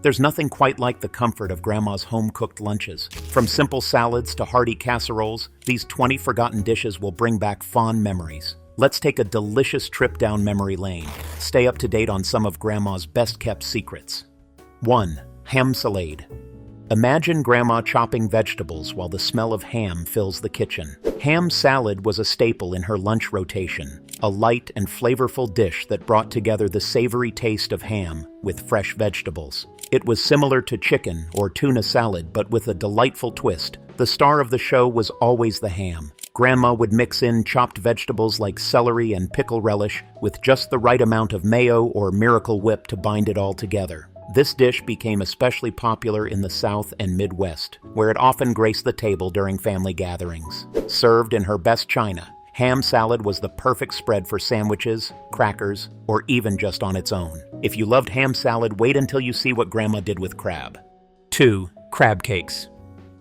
There's nothing quite like the comfort of Grandma's home-cooked lunches. From simple salads to hearty casseroles, these 20 forgotten dishes will bring back fond memories. Let's take a delicious trip down memory lane. Stay up to date on some of Grandma's best-kept secrets. 1. Ham Salade. Imagine Grandma chopping vegetables while the smell of ham fills the kitchen. Ham salad was a staple in her lunch rotation, a light and flavorful dish that brought together the savory taste of ham with fresh vegetables. It was similar to chicken or tuna salad, but with a delightful twist. The star of the show was always the ham. Grandma would mix in chopped vegetables like celery and pickle relish with just the right amount of mayo or Miracle Whip to bind it all together. This dish became especially popular in the South and Midwest, where it often graced the table during family gatherings. Served in her best china, ham salad was the perfect spread for sandwiches, crackers, or even just on its own. If you loved ham salad, wait until you see what Grandma did with crab. 2. Crab cakes.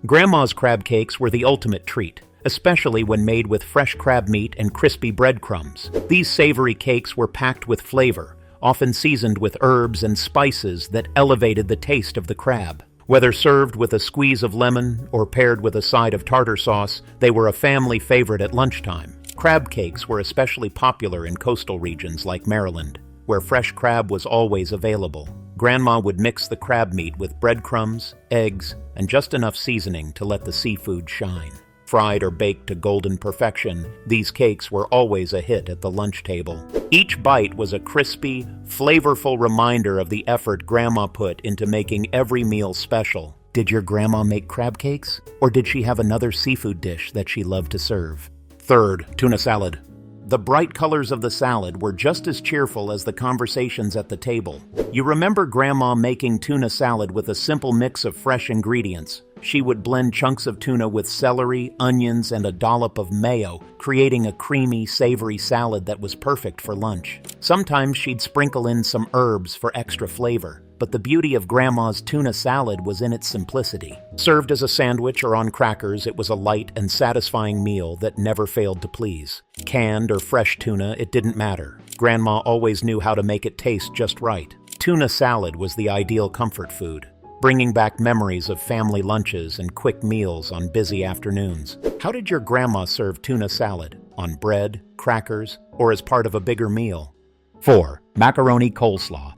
Grandma's crab cakes were the ultimate treat, especially when made with fresh crab meat and crispy breadcrumbs. These savory cakes were packed with flavor, often seasoned with herbs and spices that elevated the taste of the crab. Whether served with a squeeze of lemon or paired with a side of tartar sauce, they were a family favorite at lunchtime. Crab cakes were especially popular in coastal regions like Maryland, where fresh crab was always available. Grandma would mix the crab meat with breadcrumbs, eggs, and just enough seasoning to let the seafood shine. Fried or baked to golden perfection, these cakes were always a hit at the lunch table. Each bite was a crispy, flavorful reminder of the effort Grandma put into making every meal special. Did your grandma make crab cakes? Or did she have another seafood dish that she loved to serve? 3rd, Tuna Salad. The bright colors of the salad were just as cheerful as the conversations at the table. You remember Grandma making tuna salad with a simple mix of fresh ingredients. She would blend chunks of tuna with celery, onions, and a dollop of mayo, creating a creamy, savory salad that was perfect for lunch. Sometimes she'd sprinkle in some herbs for extra flavor, but the beauty of Grandma's tuna salad was in its simplicity. Served as a sandwich or on crackers, it was a light and satisfying meal that never failed to please. Canned or fresh tuna, it didn't matter. Grandma always knew how to make it taste just right. Tuna salad was the ideal comfort food, bringing back memories of family lunches and quick meals on busy afternoons. How did your grandma serve tuna salad? On bread, crackers, or as part of a bigger meal? 4. Macaroni Coleslaw.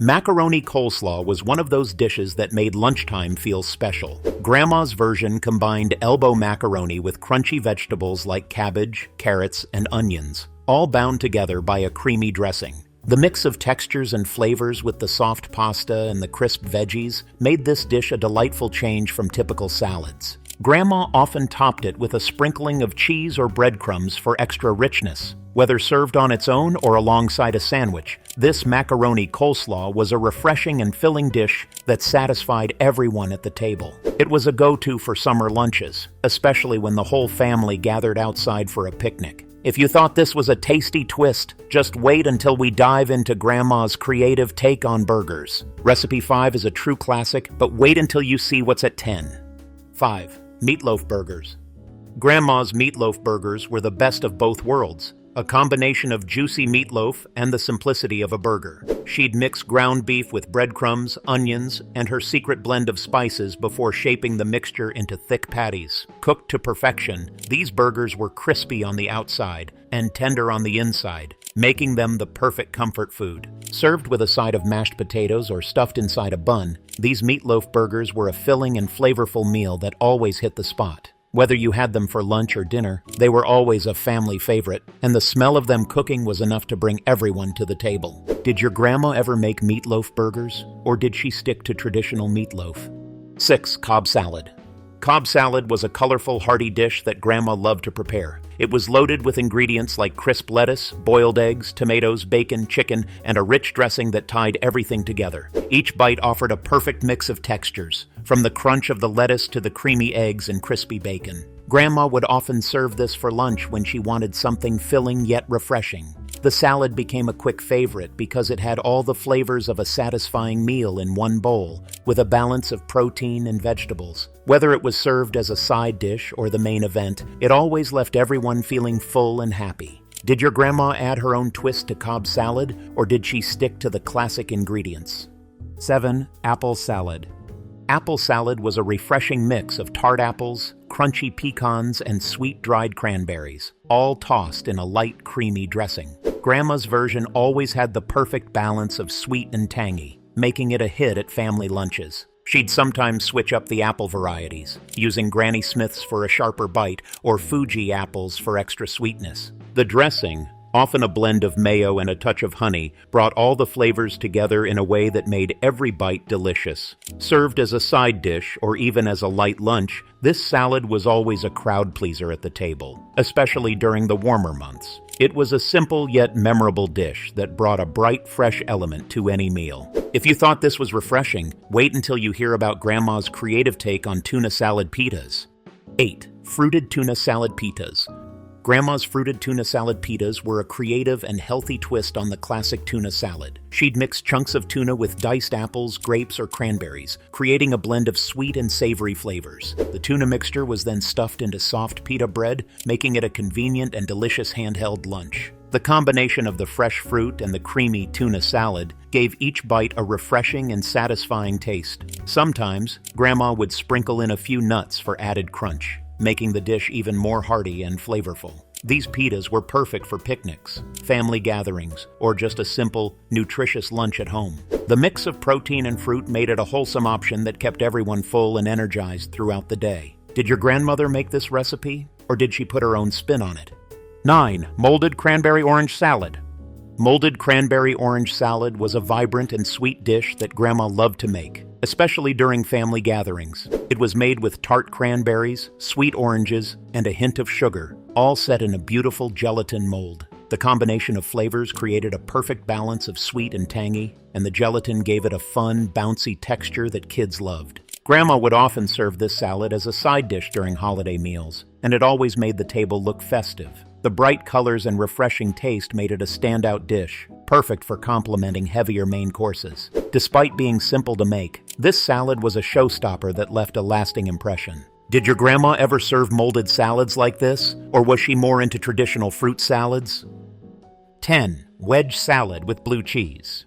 Macaroni coleslaw was one of those dishes that made lunchtime feel special. Grandma's version combined elbow macaroni with crunchy vegetables like cabbage, carrots, and onions, all bound together by a creamy dressing. The mix of textures and flavors with the soft pasta and the crisp veggies made this dish a delightful change from typical salads. Grandma often topped it with a sprinkling of cheese or breadcrumbs for extra richness. Whether served on its own or alongside a sandwich, this macaroni coleslaw was a refreshing and filling dish that satisfied everyone at the table. It was a go-to for summer lunches, especially when the whole family gathered outside for a picnic. If you thought this was a tasty twist, just wait until we dive into Grandma's creative take on burgers. Recipe 5 is a true classic, but wait until you see what's at 10. 5. Meatloaf Burgers. Grandma's meatloaf burgers were the best of both worlds, a combination of juicy meatloaf and the simplicity of a burger. She'd mix ground beef with breadcrumbs, onions, and her secret blend of spices before shaping the mixture into thick patties. Cooked to perfection, these burgers were crispy on the outside and tender on the inside, making them the perfect comfort food. Served with a side of mashed potatoes or stuffed inside a bun, these meatloaf burgers were a filling and flavorful meal that always hit the spot. Whether you had them for lunch or dinner, they were always a family favorite, and the smell of them cooking was enough to bring everyone to the table. Did your grandma ever make meatloaf burgers, or did she stick to traditional meatloaf? 6. Cobb Salad. Cobb salad was a colorful, hearty dish that Grandma loved to prepare. It was loaded with ingredients like crisp lettuce, boiled eggs, tomatoes, bacon, chicken, and a rich dressing that tied everything together. Each bite offered a perfect mix of textures, from the crunch of the lettuce to the creamy eggs and crispy bacon. Grandma would often serve this for lunch when she wanted something filling yet refreshing. The salad became a quick favorite because it had all the flavors of a satisfying meal in one bowl, with a balance of protein and vegetables. Whether it was served as a side dish or the main event, it always left everyone feeling full and happy. Did your grandma add her own twist to Cobb salad, or did she stick to the classic ingredients? 7. Apple salad. Apple salad was a refreshing mix of tart apples, crunchy pecans, and sweet dried cranberries, all tossed in a light, creamy dressing. Grandma's version always had the perfect balance of sweet and tangy, making it a hit at family lunches. She'd sometimes switch up the apple varieties, using Granny Smith's for a sharper bite or Fuji apples for extra sweetness. The dressing, often a blend of mayo and a touch of honey, brought all the flavors together in a way that made every bite delicious. Served as a side dish or even as a light lunch, this salad was always a crowd pleaser at the table, especially during the warmer months. It was a simple yet memorable dish that brought a bright, fresh element to any meal. If you thought this was refreshing, wait until you hear about Grandma's creative take on tuna salad pitas. 8. Fruited tuna salad pitas. Grandma's fruited tuna salad pitas were a creative and healthy twist on the classic tuna salad. She'd mix chunks of tuna with diced apples, grapes, or cranberries, creating a blend of sweet and savory flavors. The tuna mixture was then stuffed into soft pita bread, making it a convenient and delicious handheld lunch. The combination of the fresh fruit and the creamy tuna salad gave each bite a refreshing and satisfying taste. Sometimes, Grandma would sprinkle in a few nuts for added crunch, making the dish even more hearty and flavorful. These pitas were perfect for picnics, family gatherings, or just a simple, nutritious lunch at home. The mix of protein and fruit made it a wholesome option that kept everyone full and energized throughout the day. Did your grandmother make this recipe, or did she put her own spin on it? 9. Molded cranberry orange salad. Molded cranberry orange salad was a vibrant and sweet dish that Grandma loved to make, especially during family gatherings. It was made with tart cranberries, sweet oranges, and a hint of sugar, all set in a beautiful gelatin mold. The combination of flavors created a perfect balance of sweet and tangy, and the gelatin gave it a fun, bouncy texture that kids loved. Grandma would often serve this salad as a side dish during holiday meals, and it always made the table look festive. The bright colors and refreshing taste made it a standout dish, perfect for complementing heavier main courses. Despite being simple to make, this salad was a showstopper that left a lasting impression. Did your grandma ever serve molded salads like this, or was she more into traditional fruit salads? 10. Wedge salad with blue cheese.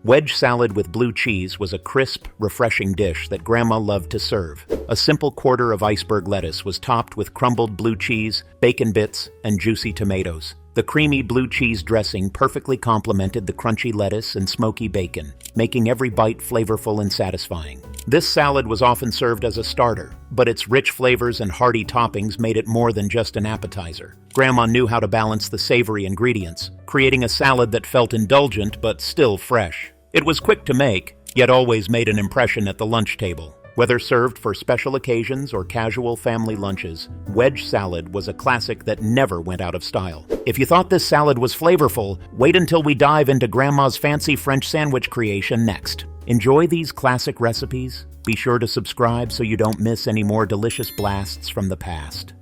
Wedge salad with blue cheese was a crisp, refreshing dish that Grandma loved to serve. A simple quarter of iceberg lettuce was topped with crumbled blue cheese, bacon bits, and juicy tomatoes. The creamy blue cheese dressing perfectly complemented the crunchy lettuce and smoky bacon, making every bite flavorful and satisfying. This salad was often served as a starter, but its rich flavors and hearty toppings made it more than just an appetizer. Grandma knew how to balance the savory ingredients, creating a salad that felt indulgent but still fresh. It was quick to make, yet always made an impression at the lunch table. Whether served for special occasions or casual family lunches, wedge salad was a classic that never went out of style. If you thought this salad was flavorful, wait until we dive into Grandma's fancy French sandwich creation next. Enjoy these classic recipes? Be sure to subscribe so you don't miss any more delicious blasts from the past.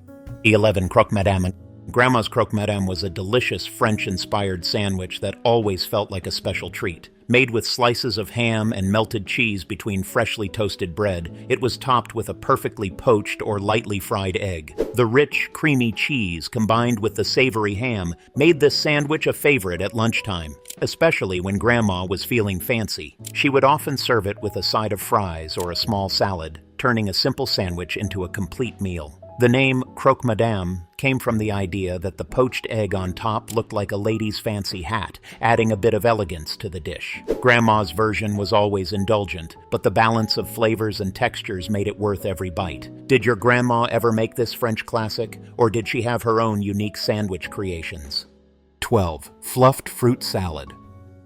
11. Cro Madame. Grandma's Cro Madame was a delicious French-inspired sandwich that always felt like a special treat. Made with slices of ham and melted cheese between freshly toasted bread, it was topped with a perfectly poached or lightly fried egg. The rich, creamy cheese combined with the savory ham made this sandwich a favorite at lunchtime, especially when Grandma was feeling fancy. She would often serve it with a side of fries or a small salad, turning a simple sandwich into a complete meal. The name Cro Madame came from the idea that the poached egg on top looked like a lady's fancy hat, adding a bit of elegance to the dish. Grandma's version was always indulgent, but the balance of flavors and textures made it worth every bite. Did your grandma ever make this French classic, or did she have her own unique sandwich creations? 12. Fluffed fruit salad.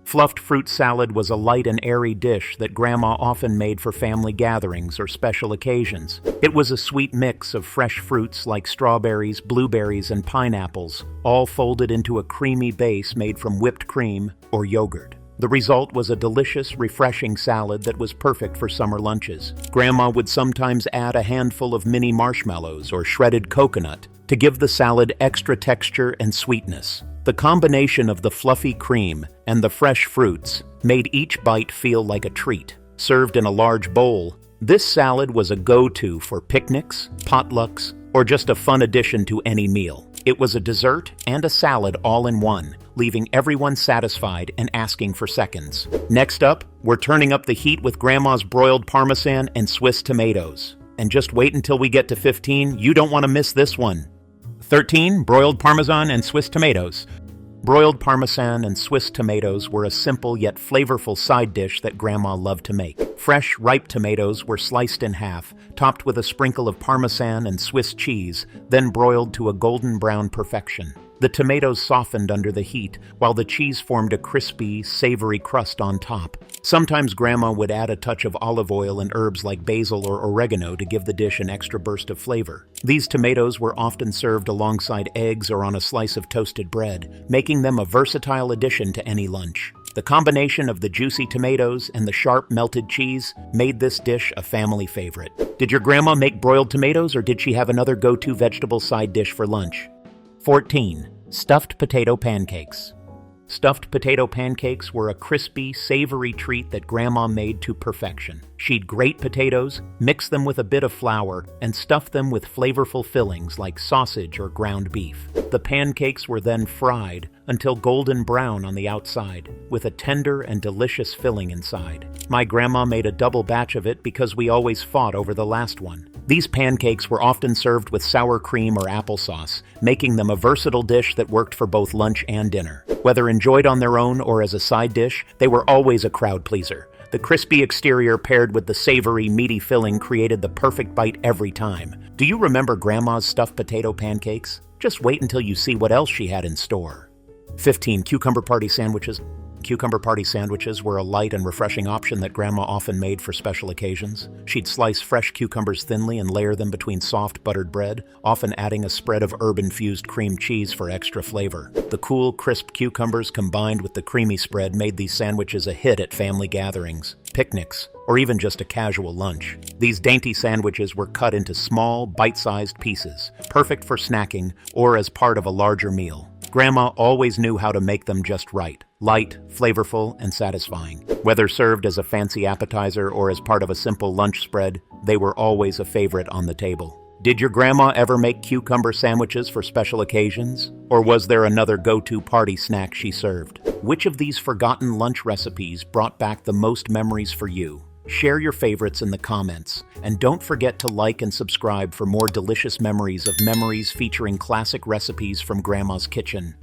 Fluffed fruit salad was a light and airy dish that Grandma often made for family gatherings or special occasions. It was a sweet mix of fresh fruits like strawberries, blueberries, and pineapples, all folded into a creamy base made from whipped cream or yogurt. The result was a delicious, refreshing salad that was perfect for summer lunches. Grandma would sometimes add a handful of mini marshmallows or shredded coconut to give the salad extra texture and sweetness. The combination of the fluffy cream and the fresh fruits made each bite feel like a treat. Served in a large bowl, this salad was a go-to for picnics, potlucks, or just a fun addition to any meal. It was a dessert and a salad all in one, leaving everyone satisfied and asking for seconds. Next up, we're turning up the heat with Grandma's broiled Parmesan and Swiss tomatoes. And just wait until we get to 15, you don't want to miss this one. 13. Broiled Parmesan and Swiss tomatoes. Broiled Parmesan and Swiss tomatoes were a simple yet flavorful side dish that Grandma loved to make. Fresh, ripe tomatoes were sliced in half, topped with a sprinkle of Parmesan and Swiss cheese, then broiled to a golden brown perfection. The tomatoes softened under the heat, while the cheese formed a crispy, savory crust on top. Sometimes Grandma would add a touch of olive oil and herbs like basil or oregano to give the dish an extra burst of flavor. These tomatoes were often served alongside eggs or on a slice of toasted bread, making them a versatile addition to any lunch. The combination of the juicy tomatoes and the sharp melted cheese made this dish a family favorite. Did your grandma make broiled tomatoes, or did she have another go-to vegetable side dish for lunch? 14. Stuffed potato pancakes. Stuffed potato pancakes were a crispy, savory treat that Grandma made to perfection. She'd grate potatoes, mix them with a bit of flour, and stuff them with flavorful fillings like sausage or ground beef. The pancakes were then fried until golden brown on the outside, with a tender and delicious filling inside. My grandma made a double batch of it because we always fought over the last one. These pancakes were often served with sour cream or applesauce, making them a versatile dish that worked for both lunch and dinner. Whether enjoyed on their own or as a side dish, they were always a crowd pleaser. The crispy exterior paired with the savory, meaty filling created the perfect bite every time. Do you remember Grandma's stuffed potato pancakes? Just wait until you see what else she had in store. 15. Cucumber party sandwiches. Cucumber party sandwiches were a light and refreshing option that Grandma often made for special occasions. She'd slice fresh cucumbers thinly and layer them between soft buttered bread, often adding a spread of herb-infused cream cheese for extra flavor. The cool, crisp cucumbers combined with the creamy spread made these sandwiches a hit at family gatherings, picnics, or even just a casual lunch. These dainty sandwiches were cut into small, bite-sized pieces, perfect for snacking or as part of a larger meal. Grandma always knew how to make them just right. Light, flavorful, and satisfying. Whether served as a fancy appetizer or as part of a simple lunch spread, they were always a favorite on the table. Did your grandma ever make cucumber sandwiches for special occasions? Or was there another go-to party snack she served? Which of these forgotten lunch recipes brought back the most memories for you? Share your favorites in the comments, and don't forget to like and subscribe for more delicious memories featuring classic recipes from Grandma's kitchen.